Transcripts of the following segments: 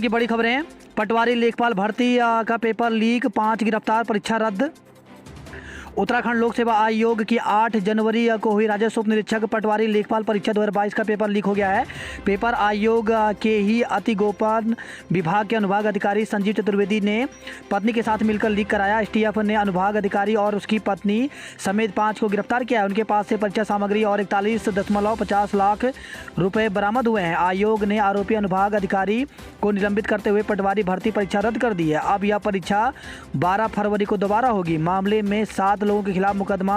की बड़ी खबरें। पटवारी लेखपाल भर्ती का पेपर लीक, 5 गिरफ्तार, परीक्षा रद्द। उत्तराखंड लोक सेवा आयोग की 8 जनवरी को हुई राजस्व उप निरीक्षक पटवारी लेखपाल परीक्षा 2022 का पेपर लीक हो गया है। पेपर आयोग के ही अति गोपन विभाग के अनुभाग अधिकारी संजीव चतुर्वेदी ने पत्नी के साथ मिलकर लीक कराया। एसटीएफ ने अनुभाग अधिकारी और उसकी पत्नी समेत 5 को गिरफ्तार किया है। उनके पास से परीक्षा सामग्री और 41.50 लाख रुपए बरामद हुए हैं। आयोग ने आरोपी अनुभाग अधिकारी को निलंबित करते हुए पटवारी भर्ती परीक्षा रद्द कर दी है। अब यह परीक्षा 12 फरवरी को दोबारा होगी। मामले में 7 लोगों के खिलाफ मुकदमा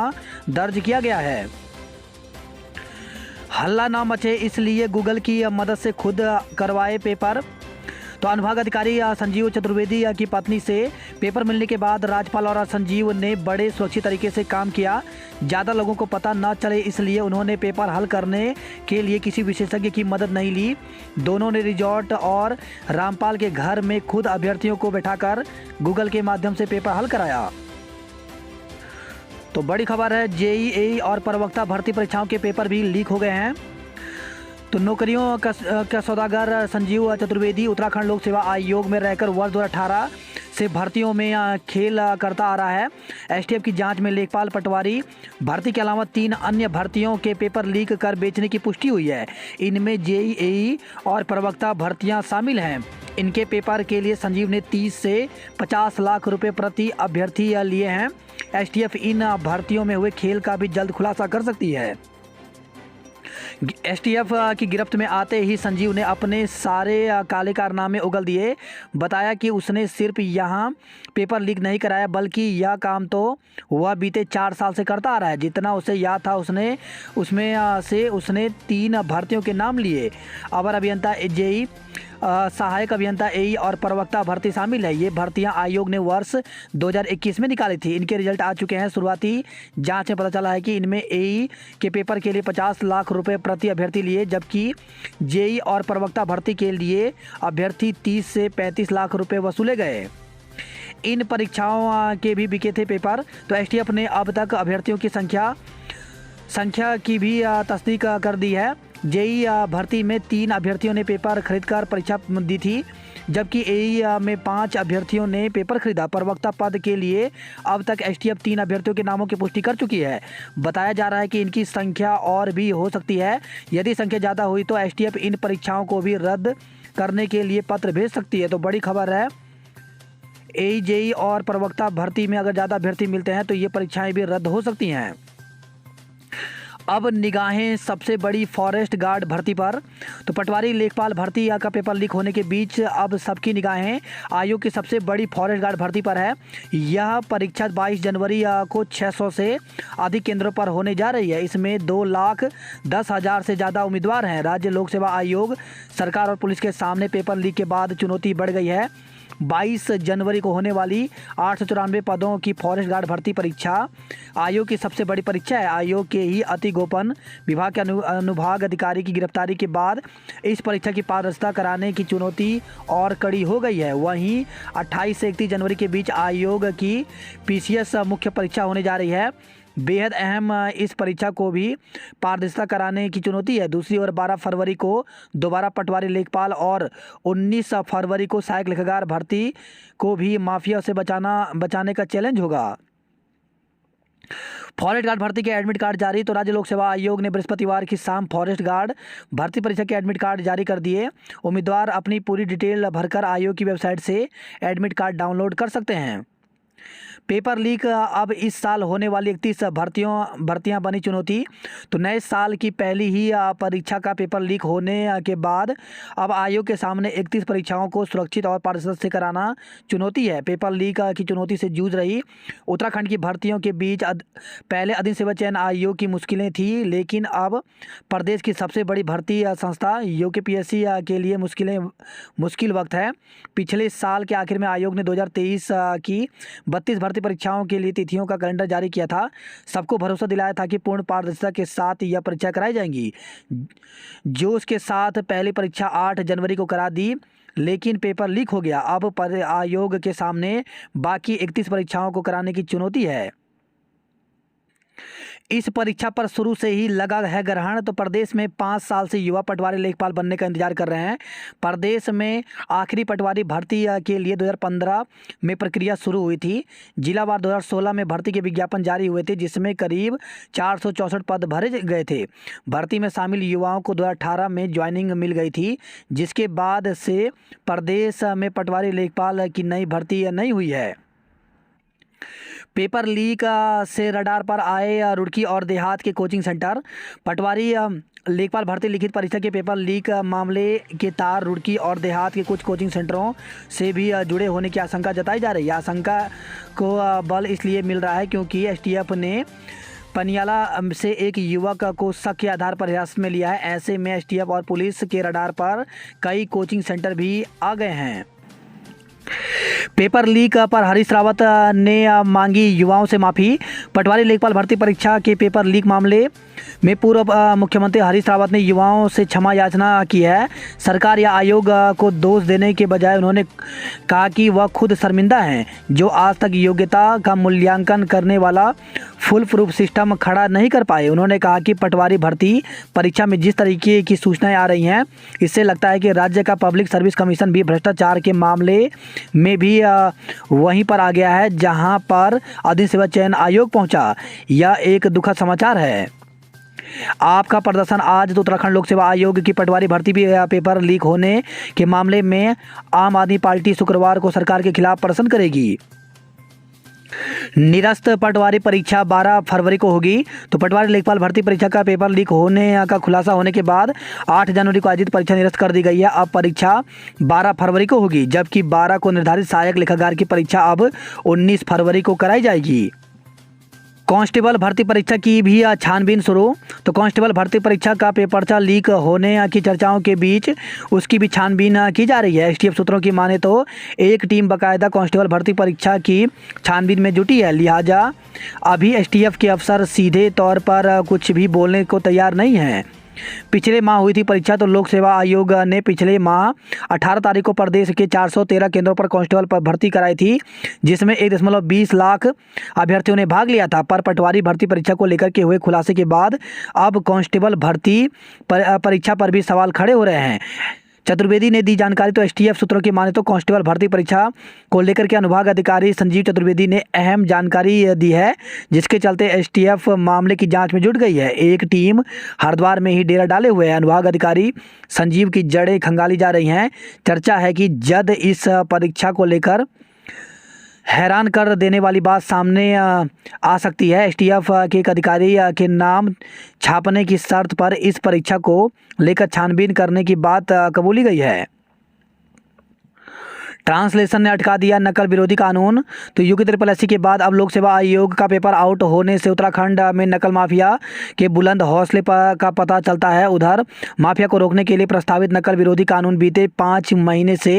दर्ज किया गया है। हल्ला ना मचे इसलिए गूगल की मदद से खुद करवाए पेपर। तो अनुभाग अधिकारी संजीव चतुर्वेदी की पत्नी से पेपर मिलने के बाद राज्यपाल और संजीव ने बड़े सुरक्षित तरीके से काम किया। ज़्यादा लोगों को पता न चले इसलिए उन्होंने पेपर हल करने के लिए किसी विशेषज्ञ की मदद नहीं ली। दोनों ने रिजॉर्ट और रामपाल के घर में खुद अभ्यर्थियों को बैठाकर गूगल के माध्यम से पेपर हल कराया। तो बड़ी खबर है, जेईई और प्रवक्ता भर्ती परीक्षाओं के पेपर भी लीक हो गए हैं। तो नौकरियों का सौदागर संजीव चतुर्वेदी उत्तराखंड लोक सेवा आयोग में रहकर वर्ष 2018 से भर्तियों में खेल करता आ रहा है। एसटीएफ की जांच में लेखपाल पटवारी भर्ती के अलावा 3 अन्य भर्तियों के पेपर लीक कर बेचने की पुष्टि हुई है। इनमें जेईई और प्रवक्ता भर्तियां शामिल हैं। इनके पेपर के लिए संजीव ने 30 से 50 लाख रुपए प्रति अभ्यर्थी लिए हैं। एसटीएफ इन भर्तियों में हुए खेल का भी जल्द खुलासा कर सकती है। एसटीएफ की गिरफ्त में आते ही संजीव ने अपने सारे काले कारनामे उगल दिए। बताया कि उसने सिर्फ यहाँ पेपर लीक नहीं कराया बल्कि यह काम तो वह बीते 4 साल से करता आ रहा है। जितना उसे याद था उसने 3 भर्तियों के नाम लिए। अवर अभियंता जेई, सहायक अभियंता एई और प्रवक्ता भर्ती शामिल है। ये भर्तियां आयोग ने वर्ष 2021 में निकाली थी। इनके रिजल्ट आ चुके हैं। शुरुआती जांच में पता चला है कि इनमें एई के पेपर के लिए 50 लाख रुपए प्रति अभ्यर्थी लिए, जबकि जेई और प्रवक्ता भर्ती के लिए अभ्यर्थी 30 से 35 लाख रुपए वसूले गए। इन परीक्षाओं के भी बिके थे पेपर। तो एसटीएफ ने अब तक अभ्यर्थियों की संख्या की भी तस्दीक कर दी है। जेई भर्ती में 3 अभ्यर्थियों ने पेपर खरीदकर परीक्षा दी थी, जबकि एई में 5 अभ्यर्थियों ने पेपर खरीदा। प्रवक्ता पद के लिए अब तक एसटीएफ 3 अभ्यर्थियों के नामों की पुष्टि कर चुकी है। बताया जा रहा है कि इनकी संख्या और भी हो सकती है। यदि संख्या ज़्यादा हुई तो एसटीएफ इन परीक्षाओं को भी रद्द करने के लिए पत्र भेज सकती है। तो बड़ी खबर है, एई, जेई और प्रवक्ता भर्ती में अगर ज़्यादा अभ्यर्थी मिलते हैं तो ये परीक्षाएं भी रद्द हो सकती हैं। अब निगाहें सबसे बड़ी फॉरेस्ट गार्ड भर्ती पर। तो पटवारी लेखपाल भर्ती का पेपर लीक होने के बीच अब सबकी निगाहें आयोग की सबसे बड़ी फॉरेस्ट गार्ड भर्ती पर है। यह परीक्षा 22 जनवरी को 600 से अधिक केंद्रों पर होने जा रही है। इसमें 2,10,000 से ज़्यादा उम्मीदवार हैं। राज्य लोक सेवा आयोग, सरकार और पुलिस के सामने पेपर लीक के बाद चुनौती बढ़ गई है। 22 जनवरी को होने वाली 894 पदों की फॉरेस्ट गार्ड भर्ती परीक्षा आयोग की सबसे बड़ी परीक्षा है। आयोग के ही अति गोपन विभाग के अनुभाग अधिकारी की गिरफ्तारी के बाद इस परीक्षा की पारदर्शिता कराने की चुनौती और कड़ी हो गई है। वहीं 28 से 31 जनवरी के बीच आयोग की पीसीएस मुख्य परीक्षा होने जा रही है। बेहद अहम इस परीक्षा को भी पारदर्शिता कराने की चुनौती है। दूसरी ओर 12 फरवरी को दोबारा पटवारी लेखपाल और 19 फरवरी को सहायक लेखाकार भर्ती को भी माफिया से बचाने का चैलेंज होगा। फॉरेस्ट गार्ड भर्ती के एडमिट कार्ड जारी। तो राज्य लोक सेवा आयोग ने बृहस्पतिवार की शाम फॉरेस्ट गार्ड भर्ती परीक्षा के एडमिट कार्ड जारी कर दिए। उम्मीदवार अपनी पूरी डिटेल भरकर आयोग की वेबसाइट से एडमिट कार्ड डाउनलोड कर सकते हैं। पेपर लीक अब इस साल होने वाली 31 भर्तियां बनी चुनौती। तो नए साल की पहली ही परीक्षा का पेपर लीक होने के बाद अब आयोग के सामने 31 परीक्षाओं को सुरक्षित और पारदर्शिता से कराना चुनौती है। पेपर लीक की चुनौती से जूझ रही उत्तराखंड की भर्तियों के बीच पहले अधीन सेवा चयन आयोग की मुश्किलें थी, लेकिन अब प्रदेश की सबसे बड़ी भर्ती संस्था यूकेपीएससी के लिए मुश्किल वक्त है। पिछले साल के आखिर में आयोग ने 2023 की 32 भर्ती परीक्षाओं के लिए तिथियों का कैलेंडर जारी किया था। सबको भरोसा दिलाया था कि पूर्ण पारदर्शिता के साथ यह परीक्षा कराई जाएंगी। जोश के साथ पहली परीक्षा 8 जनवरी को करा दी, लेकिन पेपर लीक हो गया। अब आयोग के सामने बाकी 31 परीक्षाओं को कराने की चुनौती है। इस परीक्षा पर शुरू से ही लगा है ग्रहण। तो प्रदेश में 5 साल से युवा पटवारी लेखपाल बनने का इंतजार कर रहे हैं। प्रदेश में आखिरी पटवारी भर्ती के लिए 2015 में प्रक्रिया शुरू हुई थी। जिलावार 2016 में भर्ती के विज्ञापन जारी हुए थे, जिसमें करीब 464 पद भरे गए थे। भर्ती में शामिल युवाओं को 2018 में ज्वाइनिंग मिल गई थी, जिसके बाद से प्रदेश में पटवारी लेखपाल की नई भर्ती नहीं हुई है। पेपर लीक से रडार पर आए रुड़की और देहात के कोचिंग सेंटर। पटवारी लेखपाल भर्ती लिखित परीक्षा के पेपर लीक मामले के तार रुड़की और देहात के कुछ कोचिंग सेंटरों से भी जुड़े होने की आशंका जताई जा रही है। आशंका को बल इसलिए मिल रहा है क्योंकि एसटीएफ ने पनियाला से एक युवक को शक के आधार पर हिरासत में लिया है। ऐसे में एसटीएफ और पुलिस के रडार पर कई कोचिंग सेंटर भी आ गए हैं। पेपर लीक पर हरीश रावत ने मांगी युवाओं से माफ़ी। पटवारी लेखपाल भर्ती परीक्षा के पेपर लीक मामले में पूर्व मुख्यमंत्री हरीश रावत ने युवाओं से क्षमा याचना की है। सरकार या आयोग को दोष देने के बजाय उन्होंने कहा कि वह खुद शर्मिंदा हैं, जो आज तक योग्यता का मूल्यांकन करने वाला फुल प्रूफ सिस्टम खड़ा नहीं कर पाए। उन्होंने कहा कि पटवारी भर्ती परीक्षा में जिस तरीके की सूचनाएं आ रही हैं, इससे लगता है कि राज्य का पब्लिक सर्विस कमीशन भी भ्रष्टाचार के मामले में भी वहीं पर आ गया है जहां पर अधीन सेवा चयन आयोग पहुंचा। यह एक दुखद समाचार है। आपका प्रदर्शन आज तो उत्तराखंड लोक सेवा आयोग की पटवारी भर्ती भी पेपर लीक होने के मामले में आम आदमी पार्टी शुक्रवार को सरकार के खिलाफ प्रदर्शन करेगी। निरस्त पटवारी परीक्षा 12 फरवरी को होगी। तो पटवारी लेखपाल भर्ती परीक्षा का पेपर लीक होने का खुलासा होने के बाद 8 जनवरी को आयोजित परीक्षा निरस्त कर दी गई है। अब परीक्षा 12 फरवरी को होगी, जबकि 12 को निर्धारित सहायक लेखाकार की परीक्षा अब 19 फरवरी को कराई जाएगी। कांस्टेबल भर्ती परीक्षा की भी छानबीन शुरू। तो कांस्टेबल भर्ती परीक्षा का पेपरचा लीक होने की चर्चाओं के बीच उसकी भी छानबीन की जा रही है। एसटीएफ सूत्रों की माने तो एक टीम बाकायदा कांस्टेबल भर्ती परीक्षा की छानबीन में जुटी है, लिहाजा अभी एसटीएफ के अफसर सीधे तौर पर कुछ भी बोलने को तैयार नहीं हैं। पिछले माह हुई थी परीक्षा। तो लोक सेवा आयोग ने पिछले माह 18 तारीख को प्रदेश के 413 केंद्रों पर कांस्टेबल पर भर्ती कराई थी, जिसमें 1.20 लाख अभ्यर्थियों ने भाग लिया था। पर पटवारी भर्ती परीक्षा को लेकर के हुए खुलासे के बाद अब कांस्टेबल भर्ती परीक्षा पर भी सवाल खड़े हो रहे हैं। चतुर्वेदी ने दी जानकारी। तो एसटीएफ सूत्रों की माने तो कांस्टेबल भर्ती परीक्षा को लेकर के अनुभाग अधिकारी संजीव चतुर्वेदी ने अहम जानकारी दी है, जिसके चलते एसटीएफ मामले की जांच में जुट गई है। एक टीम हरिद्वार में ही डेरा डाले हुए है। अनुभाग अधिकारी संजीव की जड़ें खंगाली जा रही हैं। चर्चा है कि जद इस परीक्षा को लेकर हैरान कर देने वाली बात सामने आ सकती है। एसटीएफ के एक अधिकारी के नाम छापने की शर्त पर इस परीक्षा को लेकर छानबीन करने की बात कबूली गई है। ट्रांसलेशन ने अटका दिया नकल विरोधी कानून। तो यूपी SSSC के बाद अब लोक सेवा आयोग का पेपर आउट होने से उत्तराखंड में नकल माफिया के बुलंद हौसले का पता चलता है। उधर माफिया को रोकने के लिए प्रस्तावित नकल विरोधी कानून बीते 5 महीने से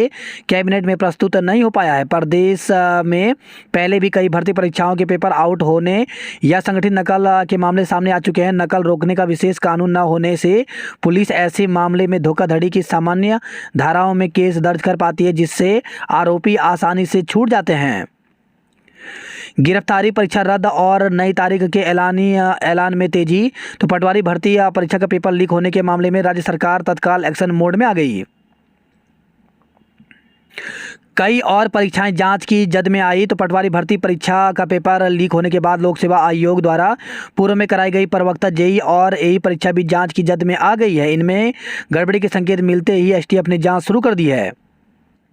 कैबिनेट में प्रस्तुत नहीं हो पाया है। प्रदेश में पहले भी कई भर्ती परीक्षाओं के पेपर आउट होने या संगठित नकल के मामले सामने आ चुके हैं। नकल रोकने का विशेष कानून न होने से पुलिस ऐसे मामले में धोखाधड़ी की सामान्य धाराओं में केस दर्ज कर पाती है, जिससे आरोपी आसानी से छूट जाते हैं। गिरफ्तारी, परीक्षा रद्द और नई तारीख के ऐलान में तेजी। तो पटवारी भर्ती परीक्षा का पेपर लीक होने के मामले में राज्य सरकार तत्काल एक्शन मोड में आ गई। कई और परीक्षाएं जांच की जद में आई। तो पटवारी भर्ती परीक्षा का पेपर लीक होने के बाद लोक सेवा आयोग द्वारा पूर्व में कराई गई प्रवक्ता जेई और एई परीक्षा भी जांच की जद में आ गई है। इनमें गड़बड़ी के संकेत मिलते ही एसटीएफ ने जांच शुरू कर दी है।